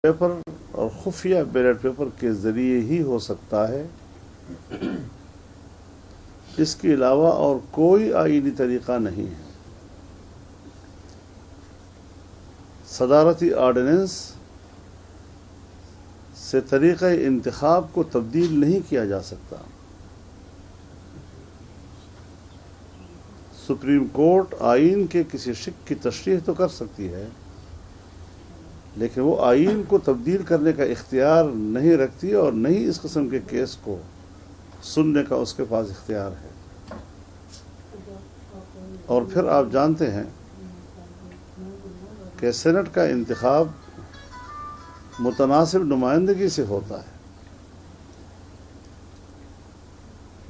Paper اور خفیہ ballot paper کے ذریعے ہی ہو سکتا ہے. اس کے علاوہ اور کوئی آئینی طریقہ نہیں ہے. صدارتی آرڈیننس سے طریقہ انتخاب کو تبدیل نہیں کیا جا سکتا. سپریم کورٹ آئین کے کسی شق کی تشریح تو کر سکتی ہے، لیکن وہ آئین کو تبدیل کرنے کا اختیار نہیں رکھتی اور نہ ہی اس قسم کے کیس کو سننے کا اس کے پاس اختیار ہے. اور پھر آپ جانتے ہیں کہ سینٹ کا انتخاب متناسب نمائندگی سے ہوتا ہے.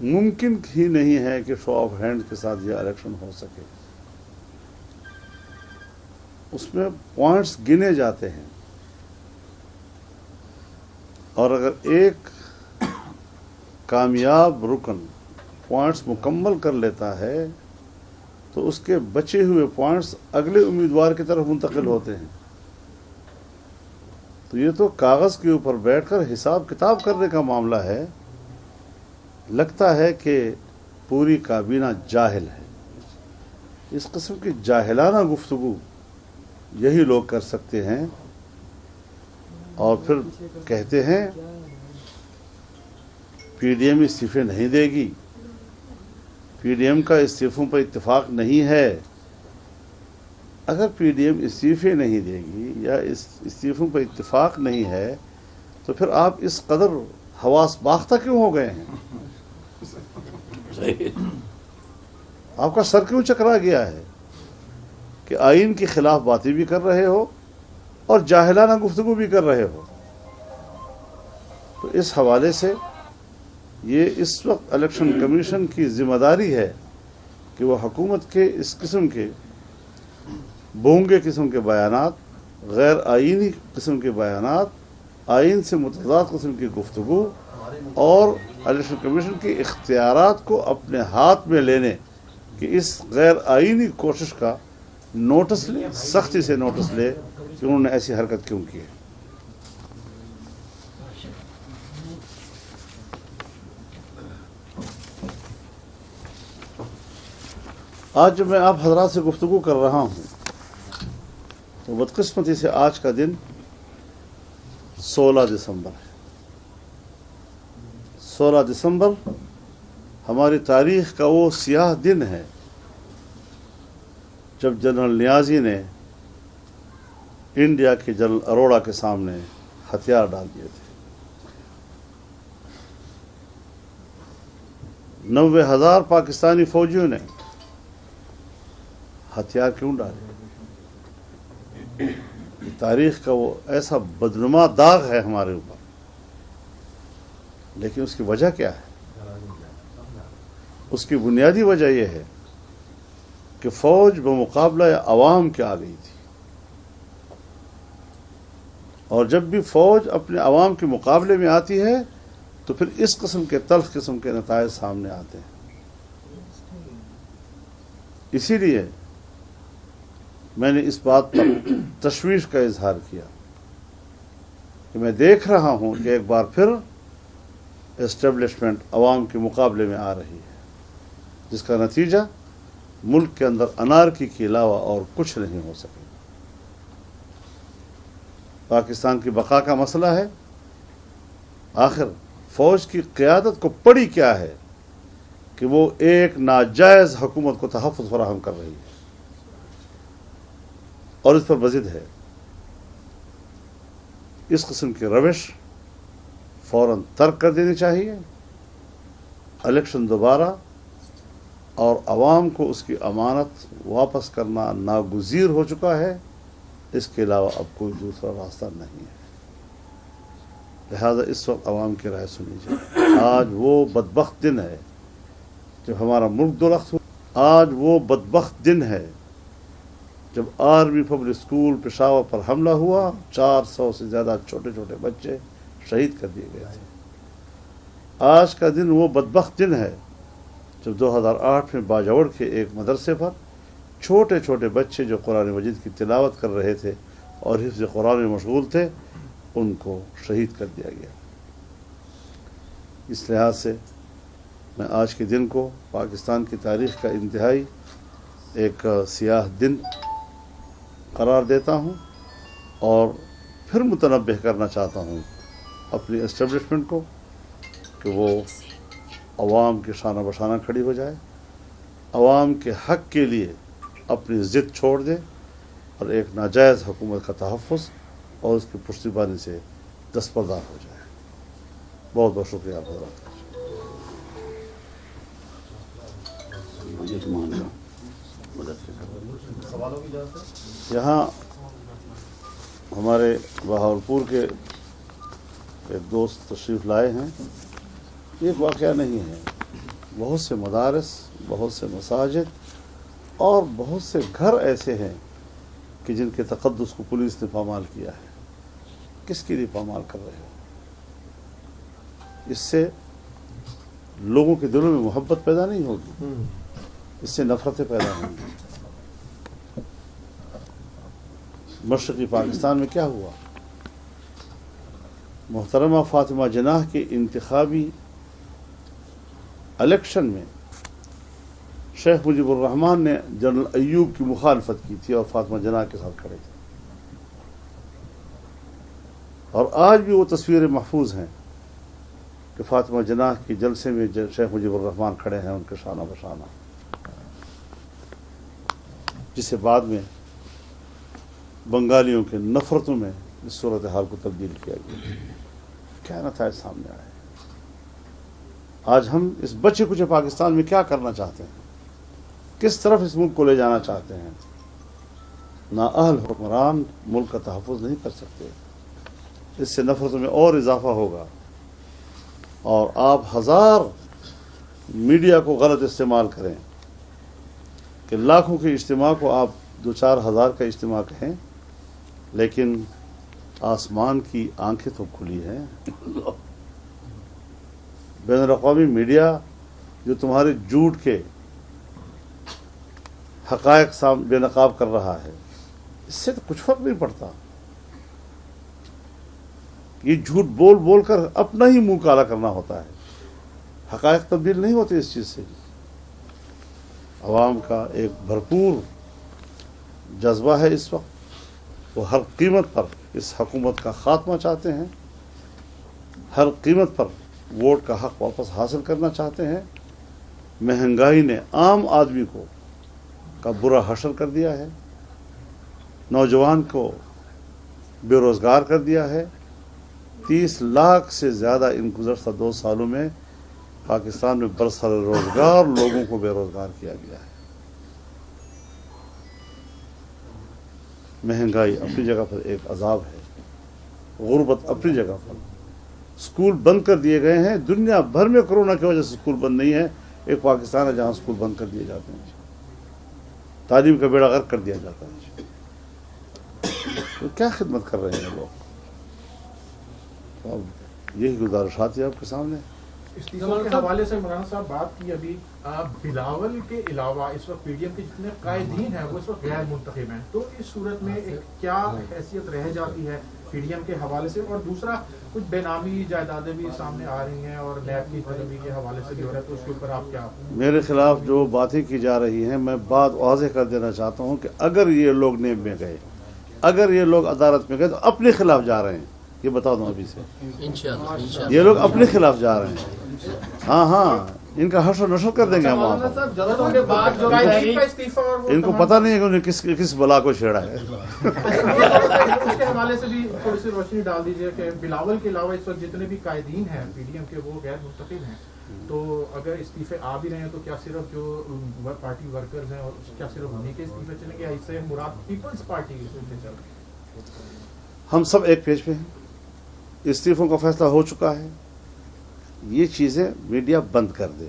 ممکن ہی نہیں ہے کہ شو آف ہینڈ کے ساتھ یہ الیکشن ہو سکے. اس میں پوائنٹس گنے جاتے ہیں، اور اگر ایک کامیاب رکن پوائنٹس مکمل کر لیتا ہے تو اس کے بچے ہوئے پوائنٹس اگلے امیدوار کی طرف منتقل ہوتے ہیں. تو یہ تو کاغذ کے اوپر بیٹھ کر حساب کتاب کرنے کا معاملہ ہے. لگتا ہے کہ پوری کابینہ جاہل ہے. اس قسم کی جاہلانہ گفتگو یہی لوگ کر سکتے ہیں، اور پھر کہتے ہیں پی ڈی ایم استعفے نہیں دے گی، پی ڈی ایم کا استعفوں پر اتفاق نہیں ہے. اگر پی ڈی ایم استعفے نہیں دے گی یا استعفوں پر اتفاق نہیں ہے تو پھر آپ اس قدر حواس باختہ کیوں ہو گئے ہیں؟ آپ کا سر کیوں چکرا گیا ہے کہ آئین کی خلاف باتیں بھی کر رہے ہو اور جاہلانہ گفتگو بھی کر رہے ہو؟ تو اس حوالے سے یہ اس وقت الیکشن کمیشن کی ذمہ داری ہے کہ وہ حکومت کے اس قسم کے بونگے قسم کے بیانات، غیر آئینی قسم کے بیانات، آئین سے متضاد قسم کی گفتگو اور الیکشن کمیشن کے اختیارات کو اپنے ہاتھ میں لینے کہ اس غیر آئینی کوشش کا نوٹس لے، سختی سے نوٹس لے کہ انہوں نے ایسی حرکت کیوں کی ہے. آج جب میں آپ حضرات سے گفتگو کر رہا ہوں تو بدقسمتی سے آج کا دن 16 دسمبر ہے. 16 دسمبر ہماری تاریخ کا وہ سیاہ دن ہے جب جنرل نیازی نے انڈیا کے جنرل اروڑا کے سامنے ہتھیار ڈال دیے تھے. 90,000 پاکستانی فوجیوں نے ہتھیار کیوں ڈالے؟ تاریخ کا وہ ایسا بدنما داغ ہے ہمارے اوپر، لیکن اس کی وجہ کیا ہے؟ اس کی بنیادی وجہ یہ ہے کہ فوج بمقابلہ عوام کے آ گئی تھی، اور جب بھی فوج اپنے عوام کے مقابلے میں آتی ہے تو پھر اس قسم کے تلخ قسم کے نتائج سامنے آتے ہیں. اسی لیے میں نے اس بات پر تشویش کا اظہار کیا کہ میں دیکھ رہا ہوں کہ ایک بار پھر اسٹیبلشمنٹ عوام کے مقابلے میں آ رہی ہے، جس کا نتیجہ ملک کے اندر انارکی کے علاوہ اور کچھ نہیں ہو سکے. پاکستان کی بقا کا مسئلہ ہے. آخر فوج کی قیادت کو پڑی کیا ہے کہ وہ ایک ناجائز حکومت کو تحفظ فراہم کر رہی ہے، اور اس پر مزید ہے. اس قسم کی روش فوراً ترک کر دینی چاہیے. الیکشن دوبارہ اور عوام کو اس کی امانت واپس کرنا ناگزیر ہو چکا ہے. اس کے علاوہ اب کوئی دوسرا راستہ نہیں ہے. لہذا اس وقت عوام کی رائے سنی جائے. آج وہ بدبخت دن ہے جب ہمارا ملک دو رخت ہوا. آج وہ بدبخت دن ہے جب آرمی پبلک اسکول پشاور پر حملہ ہوا. 400 سے زیادہ چھوٹے چھوٹے بچے شہید کر دیے گئے تھے. آج کا دن وہ بدبخت دن ہے جب 2008 میں باجوڑ کے ایک مدرسے پر چھوٹے چھوٹے بچے جو قرآن مجید کی تلاوت کر رہے تھے اور حفظ قرآن میں مشغول تھے، ان کو شہید کر دیا گیا۔ اس لحاظ سے میں آج کے دن کو پاکستان کی تاریخ کا انتہائی ایک سیاہ دن قرار دیتا ہوں، اور پھر متنبہ کرنا چاہتا ہوں اپنی اسٹیبلشمنٹ کو کہ وہ عوام کے شانہ بشانہ کھڑی ہو جائے، عوام کے حق کے لیے اپنی ضد چھوڑ دے، اور ایک ناجائز حکومت کا تحفظ اور اس کی پشتیبانی سے دستبردار ہو جائے۔ بہت بہت شکریہ آپ حضرات کا۔ یہاں ہمارے بہاولپور کے ایک دوست تشریف لائے ہیں۔ یہ ایک واقعہ نہیں ہے، بہت سے مدارس، بہت سے مساجد اور بہت سے گھر ایسے ہیں کہ جن کے تقدس کو پولیس نے پامال کیا ہے۔ کس کے لیے پامال کر رہے ہو؟ اس سے لوگوں کے دلوں میں محبت پیدا نہیں ہوگی، اس سے نفرتیں پیدا ہوں گی۔ مشرقی پاکستان میں کیا ہوا؟ محترمہ فاطمہ جناح کے انتخابی الیکشن میں شیخ مجیب الرحمان نے جنرل ایوب کی مخالفت کی تھی اور فاطمہ جناح کے ساتھ کھڑے تھے، اور آج بھی وہ تصویریں محفوظ ہیں کہ فاطمہ جناح کے جلسے میں شیخ مجیب الرحمان کھڑے ہیں ان کے شانہ بشانہ، جسے بعد میں بنگالیوں کے نفرتوں میں اس صورتحال کو تبدیل کیا گیا۔ کیا نتائج سامنے آئے؟ آج ہم اس بچے کچھ پاکستان میں کیا کرنا چاہتے ہیں؟ کس طرف اس ملک کو لے جانا چاہتے ہیں؟ نااہل حکمران ملک کا تحفظ نہیں کر سکتے، اس سے نفرتوں میں اور اضافہ ہوگا، اور آپ ہزار میڈیا کو غلط استعمال کریں کہ لاکھوں کے اجتماع کو آپ 2-4 ہزار کا اجتماع کہیں، لیکن آسمان کی آنکھیں تو کھلی ہیں۔ بین الاقوامی میڈیا جو تمہارے جھوٹ کے حقائق بے نقاب کر رہا ہے، اس سے تو کچھ فرق نہیں پڑتا۔ یہ جھوٹ بول بول کر اپنا ہی منہ کالا کرنا ہوتا ہے، حقائق تبدیل نہیں ہوتے اس چیز سے۔ عوام کا ایک بھرپور جذبہ ہے اس وقت، وہ ہر قیمت پر اس حکومت کا خاتمہ چاہتے ہیں، ہر قیمت پر ووٹ کا حق واپس حاصل کرنا چاہتے ہیں۔ مہنگائی نے عام آدمی کو کا برا حشر کر دیا ہے، نوجوان کو بے روزگار کر دیا ہے۔ 30 لاکھ سے زیادہ ان گزشتہ 2 سالوں میں پاکستان میں برسر روزگار لوگوں کو بے روزگار کیا گیا ہے۔ مہنگائی اپنی جگہ پر ایک عذاب ہے، غربت اپنی جگہ پر، اسکول بند کر دیے گئے ہیں۔ دنیا بھر میں کرونا کی وجہ سے اسکول بند نہیں ہے، ایک پاکستان ہے جہاں اسکول بند کر دیے جاتے ہیں، تعلیم کا بیڑا غرق کر دیا جاتا ہے۔ تو کیا خدمت کر رہے ہیں لوگ؟ اب یہی گزارشات ہے آپ کے سامنے۔ استعفے کے حوالے سے مولانا صاحب بات کی ابھی، بلاول کے علاوہ اس وقت پی ڈی ایم کے جتنے قائدین ہیں وہ اس وقت غیر منتخب ہیں، تو اس صورت میں کیا حیثیت رہ جاتی ہے پی ڈی ایم کے حوالے سے؟ اور دوسرا، کچھ بے نامی جائیدادیں بھی سامنے آ رہی ہیں اور نیب کی طلبی کے حوالے سے بھی ہو رہا ہے، تو اس کے اوپر آپ کیا؟ میرے خلاف جو باتیں کی جا رہی ہیں، میں بات واضح کر دینا چاہتا ہوں کہ اگر یہ لوگ نیب میں گئے، اگر یہ لوگ عدالت میں گئے، تو اپنے خلاف جا رہے ہیں، یہ بتا دوں ابھی سے۔ یہ لوگ اپنے خلاف جا رہے ہیں، ہاں ان کا حشر نشر کر دیں گے ہم وہاں پر۔ ان کو پتہ نہیں ہے کہ انہیں کس بلا کو چھیڑا ہے۔ اس کے حوالے سے بھی تھوڑی سی روشنی ڈال دیجیے کہ بلاول کے علاوہ اس وقت جتنے بھی قائدین ہیں پی ڈی ایم کے وہ غیر منتخب ہیں، تو اگر استعفے آ بھی رہے ہیں تو کیا صرف جو پارٹی ورکرز ہیں اور کیا صرف انہیں کے استعفے چلیں گے، یا اس سے مراد پیپلز پارٹی کے استعفے چل رہے ہیں؟ ہم سب ایک پیج پہ ہیں، استعفوں کا فیصلہ ہو چکا ہے۔ یہ چیزیں میڈیا بند کر دے۔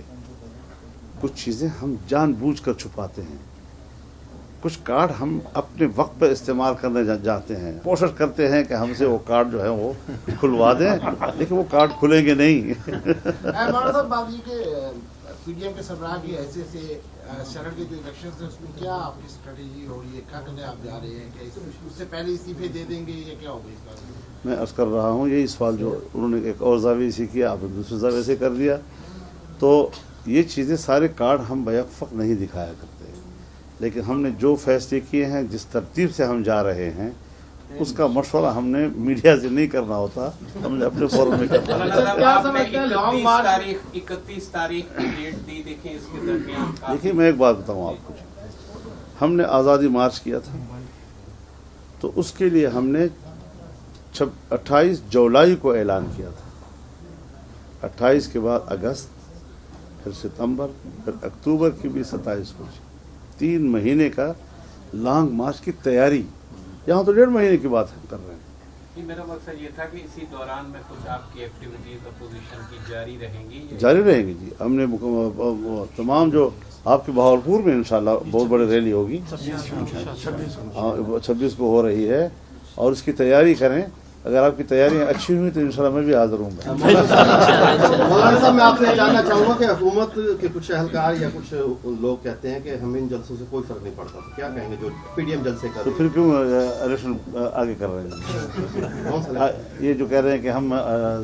کچھ چیزیں ہم جان بوجھ کر چھپاتے ہیں، کچھ کارڈ ہم اپنے وقت پر استعمال کرنے جاتے ہیں، کوشش کرتے ہیں کہ ہم سے وہ کارڈ جو ہے وہ کھلوا دیں، لیکن وہ کارڈ کھلیں گے نہیں۔ مولانا صاحب بات یہ کہ پی ڈی ایم کے سربراہ کی حیثیت سے شرح کے جو الیکشنز ہیں اس میں کیا آپ کی اسٹریٹجی ہو رہی ہے, کیا کرنے آپ جا رہے ہیں, کہ اس سے پہلے استعفے دے دیں گے یا کیا ہوگا اس بات میں؟ میں عرض کر رہا ہوں یہی سوال جو انہوں نے ایک اور زاویے سے کیا, آپ نے دوسرے زاویے سے کر دیا. تو یہ چیزیں سارے کارڈ ہم بیک وقت نہیں دکھایا کرتے, لیکن ہم نے جو فیصلے کیے ہیں, جس ترتیب سے ہم جا رہے ہیں, اس کا مشورہ ہم نے میڈیا سے نہیں کرنا ہوتا, ہم نے اپنے فورم میں کرنا ہوتا. 31 تاریخ کی ڈیٹ دی, دیکھیں اس کے درمیان دیکھیے میں ایک بات بتاؤں آپ کو, ہم نے آزادی مارچ کیا تھا, تو اس کے لیے ہم نے 28 جولائی کو اعلان کیا تھا. 28 کے بعد اگست, پھر ستمبر, پھر اکتوبر کی بھی 27 کو, 3 مہینے کا لانگ مارچ کی تیاری. یہاں تو 1.5 مہینے کی بات ہم کر رہے ہیں. میرا مقصد یہ تھا کہ اسی دوران میں کچھ آپ کی ایکٹیویٹیز اپوزیشن کی جاری رہیں گی. جاری رہیں گی جی. ہم نے تمام جو آپ کے بہاولپور میں انشاءاللہ بہت بڑی ریلی ہوگی, 26 کو ہو رہی ہے, اور اس کی تیاری کریں. اگر آپ کی تیاریاں اچھی ہوئی تو انشاءاللہ میں بھی حاضر ہوں گا. مولانا صاحب میں آپ سے جاننا چاہوں گا کہ حکومت کے کچھ اہلکار یا کچھ لوگ کہتے ہیں کہ ہمیں ان جلسوں سے کوئی فرق نہیں پڑتا, تو کیا کہیں گے جو پی ڈی ایم جلسے کر تو رہے پھر کیوں الیکشن آگے کر رہے ہیں؟ یہ جو کہہ رہے ہیں کہ ہم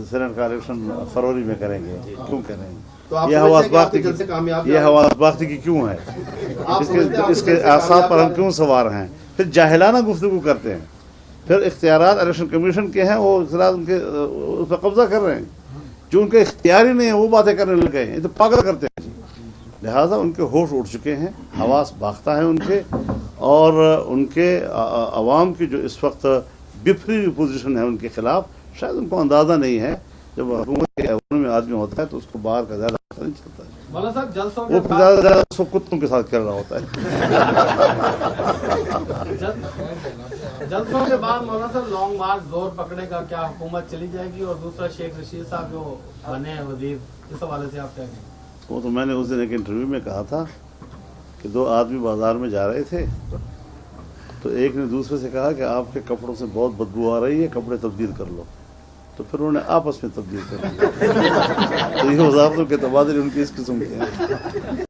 سینٹ کا الیکشن فروری میں کریں گے, کیوں کہہ رہے ہیں؟ تو آپ یہ سمجھتے حواس ہیں کہ آپ باختی کے جلسے کامیاب یہ حواس باختی کی کیوں ہے؟ اس کے اعصاب پر ہم کیوں سوار ہیں؟ پھر جاہلانہ گفتگو کرتے ہیں. پھر اختیارات الیکشن کمیشن کے ہیں, وہ اختیارات ان کے اس پر قبضہ کر رہے ہیں. جو ان کے اختیار ہی نہیں ہے وہ باتیں کرنے لگ گئے ہیں, تو پاگل کرتے ہیں. لہٰذا ان کے ہوش اٹھ چکے ہیں, حواس باختہ ہیں ان کے, اور ان کے عوام کی جو اس وقت بفری ہوئی پوزیشن ہے ان کے خلاف, شاید ان کو اندازہ نہیں ہے. جب حکومت کے ایوان میں آدمی ہوتا ہے تو اس کو باہر کا زیادہ پتہ نہیں چلتا ہے. مولانا صاحب جلسوں وہ زیادہ سے زیادہ اس کو کتوں کے ساتھ کر رہا ہوتا ہے. جلسوں کے بعد مولانا صاحب لانگ مارچ زور پکڑے گا, کیا حکومت چلی جائے گی؟ اور دوسرا شیخ رشید صاحب جو بنے ہیں وزیر, اس حوالے سے آپ کیا کہیں؟ وہ تو میں نے اس دن ایک انٹرویو میں کہا تھا کہ 2 آدمی بازار میں جا رہے تھے, تو ایک نے دوسرے سے کہا کہ آپ کے کپڑوں سے بہت بدبو آ رہی ہے, کپڑے تبدیل کر لو. تو پھر انہوں نے آپس میں تبدیل کر لیا. تو یہ وزارتوں کے تبادلے ان کی اس قسم کے ہیں.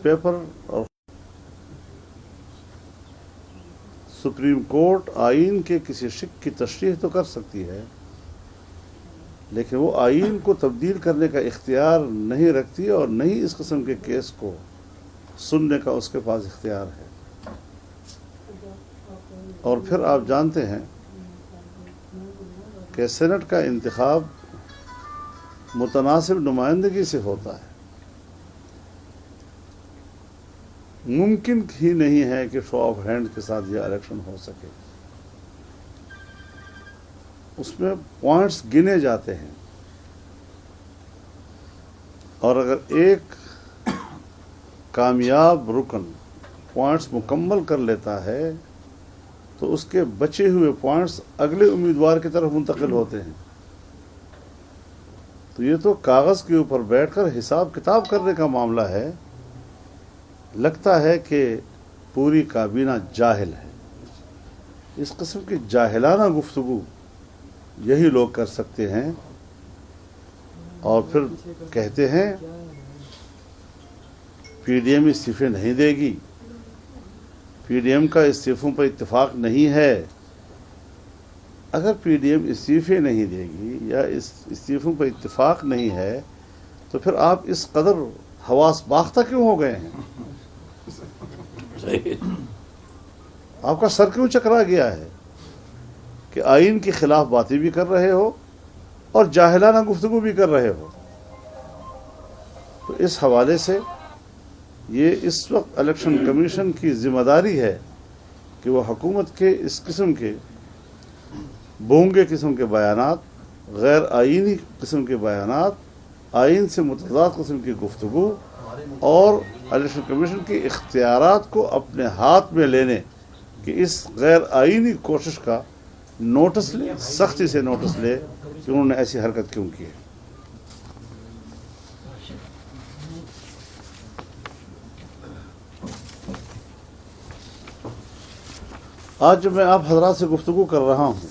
पेपर और सुप्रीम कोर्ट आइन के किसी शिक की तशरीह तो कर सकती है, लेकिन वो आइन को तब्दील करने का इख्तियार नहीं रखती और न ही इस किस्म के केस को सुनने का उसके पास इख्तियार है। और फिर आप जानते हैं कि सेनेट का इंतखाब मुतनासिब नुमाइंदगी से होता है। मुमकिन ही नहीं है कि शो ऑफ हैंड के साथ यह इलेक्शन हो सके। उसमें पॉइंट्स गिने जाते हैं और अगर एक कामयाब रुकन पॉइंट्स मुकम्मल कर लेता है तो उसके बचे हुए पॉइंट्स अगले उम्मीदवार की तरफ मुंतकिल होते हैं। तो ये तो कागज के ऊपर बैठकर हिसाब किताब करने का मामला है। लगता है कि पूरी काबीना जाहिल है। इस किस्म की जाहिलाना गुफ्तगू यही लोग कर सकते हैं और फिर कहते हैं पीडीएम इस्तीफे नहीं देगी, पीडीएम का इस्तीफों पर इत्तेफाक नहीं है। अगर पीडीएम इस्तीफे नहीं देगी या इस इस्तीफों पर इत्तेफाक नहीं है तो फिर आप इस कदर हवास बाख्ता क्यों हो गए हैं? आपका सर क्यों चकरा गया है कि आइन के खिलाफ बातें भी कर रहे हो और जाहिलाना गुफ्तगू भी कर रहे हो? तो इस हवाले से ये इस वक्त इलेक्शन कमीशन की जिम्मेदारी है कि वो हुकूमत के इस किस्म के बोंगे किस्म के बयानात, गैर आइनी किस्म के बयानात, आइन से मुतज़ाद किस्म की गुफ्तगू और इलेक्शन कमीशन के इख्तियारात को अपने हाथ में लेने कि इस गैर आइनी कोशिश का नोटिस ले, सख्ती से नोटिस ले कि उन्होंने ऐसी हरकत क्यों की है। आज जब मैं आप हजरात से गुफ्तगू कर रहा हूँ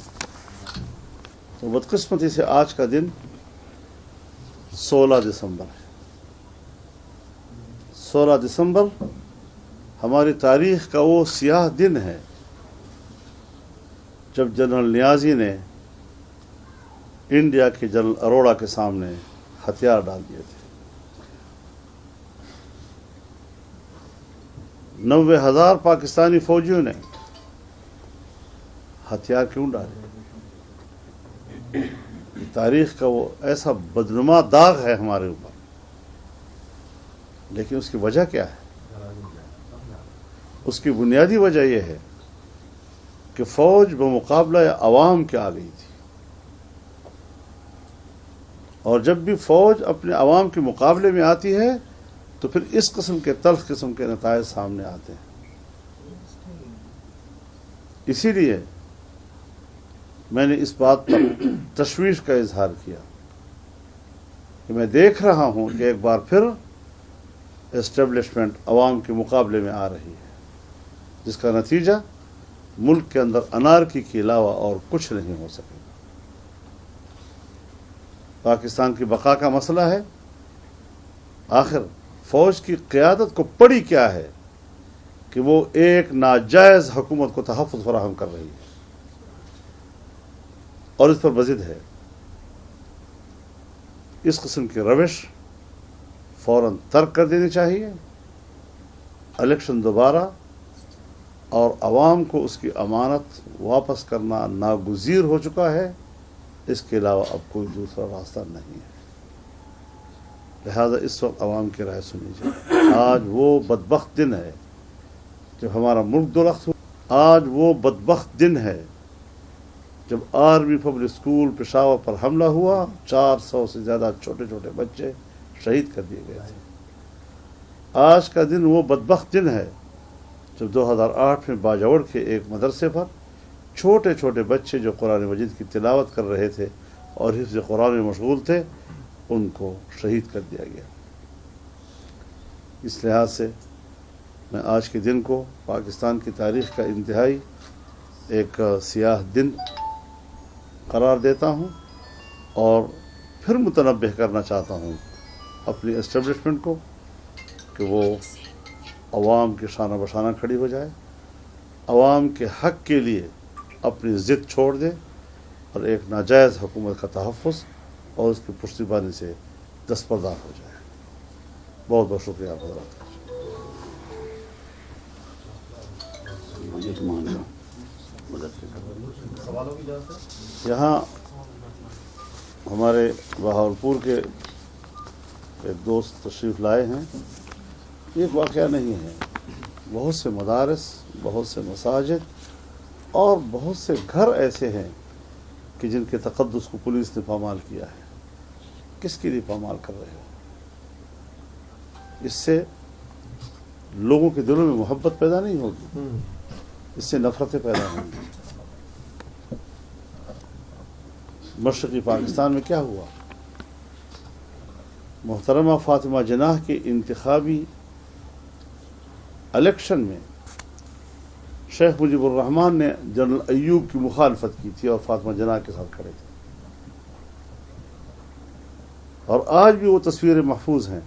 तो बदकिस्मती से आज का दिन 16 दिसंबर है। 16 दिसंबर हमारी तारीख का वो सियाह दिन है जब जनरल नियाजी ने इंडिया के जनरल अरोड़ा के सामने हथियार डाल दिए थे। 90,000 पाकिस्तानी फौजियों ने हथियार क्यों डाले? तारीख का वो ऐसा बदनुमा दाग है हमारे ऊपर, लेकिन उसकी वजह क्या है? उसकी बुनियादी वजह यह है कि फौज बमुकाबला अवाम के आ गई थी और जब भी फौज अपने अवाम के मुकाबले में आती है तो फिर इस किस्म के तल्ख किस्म के नतायज सामने आते हैं। इसीलिए मैंने इस बात पर तशवीश का इजहार किया कि मैं देख रहा हूं कि एक बार फिर एस्टेब्लिशमेंट अवाम के मुकाबले में आ रही है, जिसका नतीजा मुल्क के अंदर अनारकी के अलावा और कुछ नहीं हो सकेगा। पाकिस्तान की बका का मसला है। आखिर फौज की क़यादत को पड़ी क्या है कि वो एक नाजायज हुकूमत को तहफ़्फ़ुज़ फराहम कर रही है और इस पर मज़ीद है। इस किस्म की रविश फौरन तर्क कर देनी चाहिए। इलेक्शन दोबारा और अवाम को उसकी अमानत वापस करना नागुज़ीर हो चुका है। इसके अलावा अब कोई दूसरा रास्ता नहीं है। लिहाजा इस वक्त अवाम की राय सुनी जाए। आज वो बदबख्त दिन है जब हमारा मुल्क दुरुस्त हुआ। आज वो बदबख्त दिन है जब आर्मी पब्लिक स्कूल पेशावर पर हमला हुआ। 400 से ज़्यादा छोटे छोटे बच्चे शहीद कर दिए गए थे। आज का दिन वो बदबख्त दिन है जब 2008 में बाजावड़ के एक मदरसे पर छोटे छोटे बच्चे जो कुरान मजीद की तिलावत कर रहे थे और हिफ्ज़ कुरान में मशगूल थे, उनको शहीद कर दिया गया। इस लिहाज से मैं आज के दिन को पाकिस्तान की तारीख़ का इंतहाई एक सियाह दिन करार देता हूँ और फिर मुतनब्बिह करना चाहता हूँ अपनी एस्टेब्लिशमेंट को कि वो अवाम के शाना बशाना खड़ी हो जाए, अवाम के हक़ के लिए अपनी ज़िद छोड़ दे और एक नाजायज़ हुकूमत का तहफ़्फ़ुज़ और उसकी पुश्तबानी से दस्तबरदार हो जाए। बहुत बहुत शुक्रिया आप हज़रात का। सवालों की इजाज़त है। यहाँ हमारे बहावलपुर के एक दोस्त तशरीफ़ लाए हैं। ये एक वाक़या नहीं है, बहुत से मदारस, बहुत से मसाजिद और बहुत से घर ऐसे हैं कि जिनके तक़द्दुस को पुलिस ने पामाल किया है। किसके लिए पामाल कर रहे हो? इससे लोगों के दिलों में मोहब्बत पैदा नहीं होगी, इससे नफ़रतें पैदा होंगी। मशरक़ी पाकिस्तान में क्या हुआ? मोहतरमा फ़ातिमा जनाह के इंतखाबी इलेक्शन में शेख मुजीबुर रहमान ने जनरल अय्यूब की मुखालफत की थी और फ़ातिमा जनाह के साथ खड़े थे, और आज भी वो तस्वीरें महफूज हैं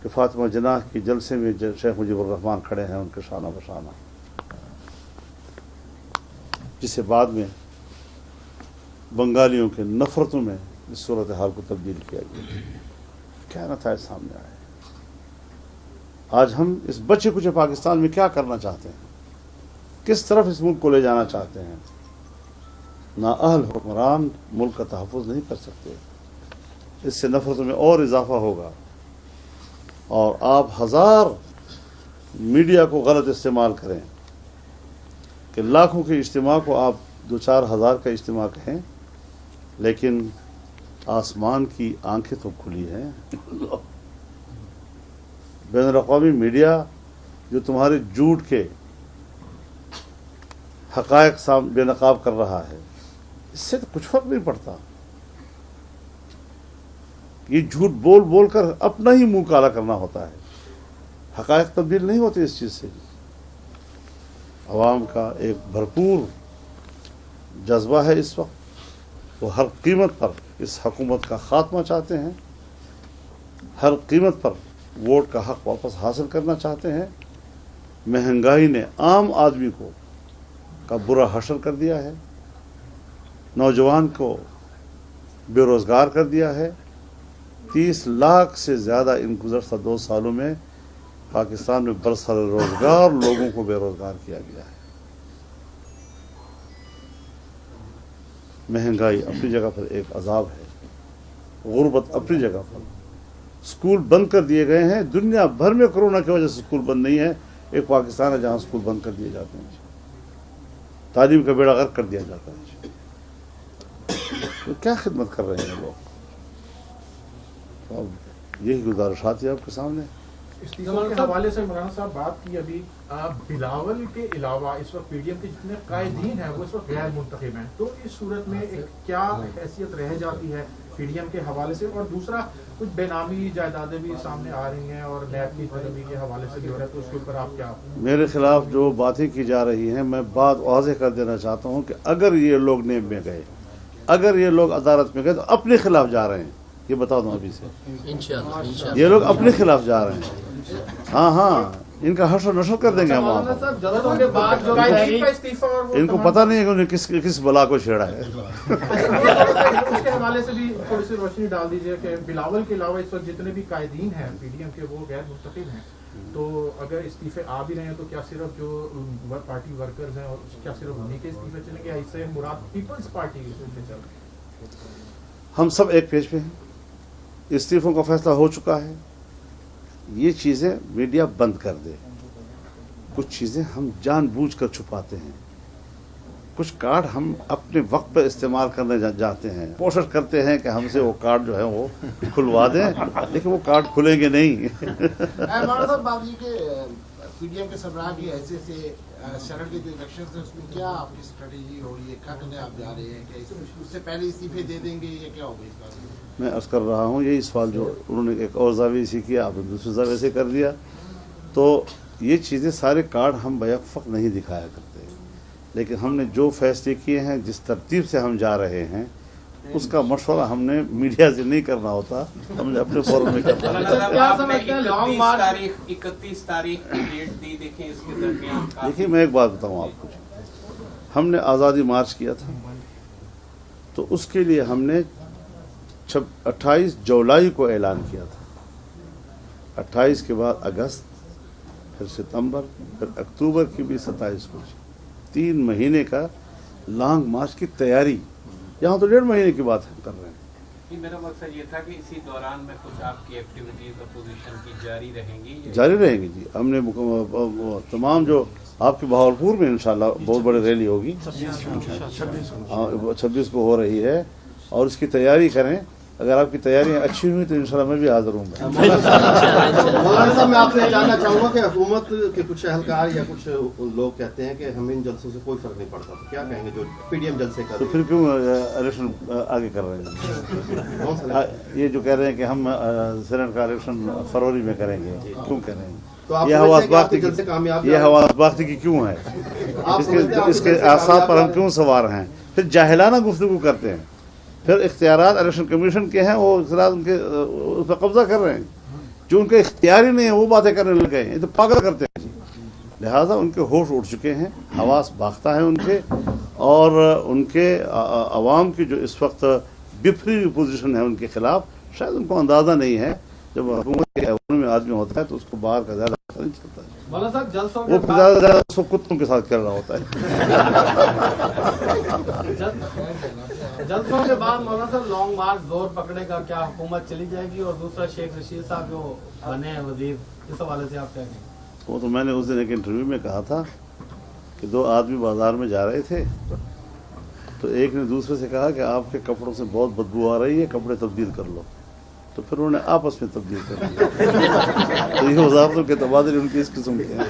कि फ़ातिमा जनाह के जलसे में शेख मुजीबुर रहमान खड़े हैं उनके शाना बशाना, जिसे बाद में बंगालियों के नफ़रतों में इस सूरत हाल को तब्दील किया गया। क्या नताइज सामने आए। आज हम इस बचे कुचे पाकिस्तान में क्या करना चाहते हैं, किस तरफ इस मुल्क को ले जाना चाहते हैं? नाअहल हुक्मरान मुल्क का तहफ़्फ़ुज़ नहीं कर सकते। इससे नफ़रतों में और इजाफा होगा और आप हज़ार मीडिया को गलत इस्तेमाल करें कि लाखों के इज्तिमा को आप 2-4 हज़ार का इज्तिमा कहें, लेकिन आसमान की आंखें तो खुली हैं। बैनुल-अक़वामी मीडिया जो तुम्हारे झूठ के हक़ाइक़ बेनकाब कर रहा है, इससे तो कुछ फर्क नहीं पड़ता। ये झूठ बोल बोल कर अपना ही मुंह काला करना होता है, हक़ाइक़ तब्दील नहीं होते इस चीज़ से। अवाम का एक भरपूर जज्बा है इस वक्त, वो हर कीमत पर इस हुकूमत का खात्मा चाहते हैं, हर कीमत पर वोट का हक वापस हासिल करना चाहते हैं। महंगाई ने आम आदमी को का बुरा हशर कर दिया है, नौजवान को बेरोज़गार कर दिया है। 30 लाख से ज़्यादा इन गुज़श्ता 2 सालों में पाकिस्तान में बरसर रोज़गार लोगों को बेरोज़गार किया गया है। महंगाई अपनी जगह पर एक अजाब है, गुर्बत अपनी जगह पर, स्कूल बंद कर दिए गए हैं। दुनिया भर में कोरोना की वजह से स्कूल बंद नहीं है, एक पाकिस्तान है जहाँ स्कूल बंद कर दिए जाते हैं, तालीम का बेड़ा गर्क कर दिया जाता है। तो क्या खिदमत कर रहे हैं लोग? तो अब यही गुजारिशात है आपके सामने। इस्तीफों के हवाले से मौलाना साहब बात की अभी, बिलावल के अलावा इस वक्त पीडीएम के जितने कायदीन हैं वो इस वक्त गैर मुंतखब हैं, तो इस सूरत में एक क्या हैसियत रह जाती है पीडीएम के हवाले से? और दूसरा, कुछ बेनामी जायदादें भी सामने आ रही हैं और नैब की तरमी के हवाले से भी हो रहा है, तो उसके ऊपर आप क्या? मेरे खिलाफ जो बातें की जा रही हैं, मैं बात वाज़ेह कर देना चाहता हूँ कि अगर ये लोग नेब में गए, अगर ये लोग अदालत में गए, तो अपने खिलाफ जा रहे हैं, ये बता दूं अभी से। इंशाअल्लाह ये लोग अपने खिलाफ जा रहे हैं। हाँ, इनका हश्र नशर कर देंगे हम वहाँ पर। इनको पता नहीं है कि उन्हें किस बला को छेड़ा है। उसके हवाले से भी थोड़ी सी रोशनी डाल दीजिए कि बिलावल के अलावा इस वक्त जितने भी कायदीन हैं पीडीएम के वो गैर मुंतखब हैं, तो अगर इस्तीफे आ भी रहे हैं तो क्या सिर्फ जो पार्टी वर्कर्स हैं और क्या सिर्फ उन्हीं के इस्तीफे चलेंगे, इससे मुराद पीपल्स पार्टी के चल? हम सब एक पेज पे हैं, इस्तीफों का फैसला हो चुका है। ये चीज़ें मीडिया बंद कर दे। कुछ चीज़ें हम जानबूझकर छुपाते हैं, कुछ कार्ड हम अपने वक्त पर इस्तेमाल करने जाते हैं, कोशिश करते हैं कि हमसे वो कार्ड जो है वो खुलवा दें, लेकिन वो कार्ड खुलेंगे नहीं। पीडीएम के सरबराह की ऐसे से शरण के जो इलेक्शन है उसमें क्या आपकी स्ट्रेटेजी हो रही है, क्या करने आप जा रहे हैं? क्या उससे पहले इस्तीफे दे देंगे या क्या होगा इस बार? मैं अर्ज़ कर रहा हूँ, यही सवाल जो उन्होंने एक और जाविये से किया, आपने दूसरे जाविये से कर दिया। तो ये चीज़ें सारे कार्ड हम बैक-वक्त नहीं दिखाया करते, लेकिन हमने जो फैसले किए हैं, जिस तरतीब से हम जा रहे हैं, उसका मशवरा हमने मीडिया से नहीं करना होता, हमने अपने फोरम में करना मौलाना होता। साहब, क्या आपने समझते हैं लॉन्ग 31 मार्च? तारीख 31 तारीख की डेट दी, देखें इसके दरमियान देखिए मैं एक बात बताऊं आपको, हमने आज़ादी मार्च किया था तो उसके लिए हमने 28 जुलाई को ऐलान किया था, 28 के बाद अगस्त, फिर सितंबर, फिर अक्टूबर की भी 27 को, 3 महीने का लॉन्ग मार्च की तैयारी। यहाँ तो 1.5 महीने की बात कर रहे हैं। कि मेरा मकसद ये था कि इसी दौरान में कुछ आपकी एक्टिविटीज अपोजिशन की जारी रहेंगी। जारी रहेंगी जी। हमने तमाम जो आपकी बहावलपुर में इंशाल्लाह बहुत बड़ी रैली होगी, 26 को हो रही है, और उसकी तैयारी करें। अगर आपकी तैयारियां अच्छी हुई तो इंशाल्लाह मैं भी हाजिर हूँ। मौलाना साहब मैं आपसे जानना चाहूंगा कि हुकूमत के कुछ अहलकार या कुछ लोग कहते हैं कि हमें इन जलसों से कोई फर्क नहीं पड़ता, तो क्या कहेंगे जो पीडीएम जलसे कर तो फिर क्यों इलेक्शन आगे कर रहे हैं? कौन सा ये जो कह रहे हैं कि हम सेनेट का इलेक्शन फरवरी में करेंगे, क्यों कह रहे हैं? तो आप ये समझते हैं हवास कि आपके बाख्ती जलसे कामयाब ये हवास बाख्ती की क्यों है? आप समझते हैं आपके इसके जलसे आसार पर हम कामयाब क्यों सवार हैं? फिर जाहिलाना गुफ्तगू करते हैं, फिर इख्तियारात इलेक्शन कमीशन के हैं, वो इख्तियारात उनके उस पर कब्जा कर रहे हैं। जो उनके इख्तियार ही नहीं है वो बातें करने लग गए हैं, ये तो पागल करते हैं जी। लिहाजा उनके होश उड़ चुके हैं, हवास बाख्ता है उनके, और उनके अवाम की जो इस वक्त बिफरी पोजीशन है उनके खिलाफ, शायद उनको अंदाजा नहीं है। जब हुकूमत के अवाम में आदमी होता है तो उसको बाहर का ज्यादा पता नहीं चलता है, मौलाना साहब जलसों वो के ज्यादा ज्यादा उसको कुत्तों के साथ कर रहा होता है। जलसों के बाद मौलाना साहब लॉन्ग मार्च जोर पकड़ेगा, क्या हुकूमत चली जाएगी? और दूसरा शेख रशीद साहब जो बने हैं वजीर, इस हवाले से आप क्या कहेंगे? वो तो मैंने उस दिन एक इंटरव्यू में कहा था कि 2 आदमी बाजार में जा रहे थे, तो एक ने दूसरे से कहा कि आपके कपड़ों से बहुत बदबू आ रही है, कपड़े तब्दील कर लो। तो फिर उन्होंने आपस में तब्दील कर लिया। तो ये वजारतों के तबादले उनकी इस किस्म के हैं।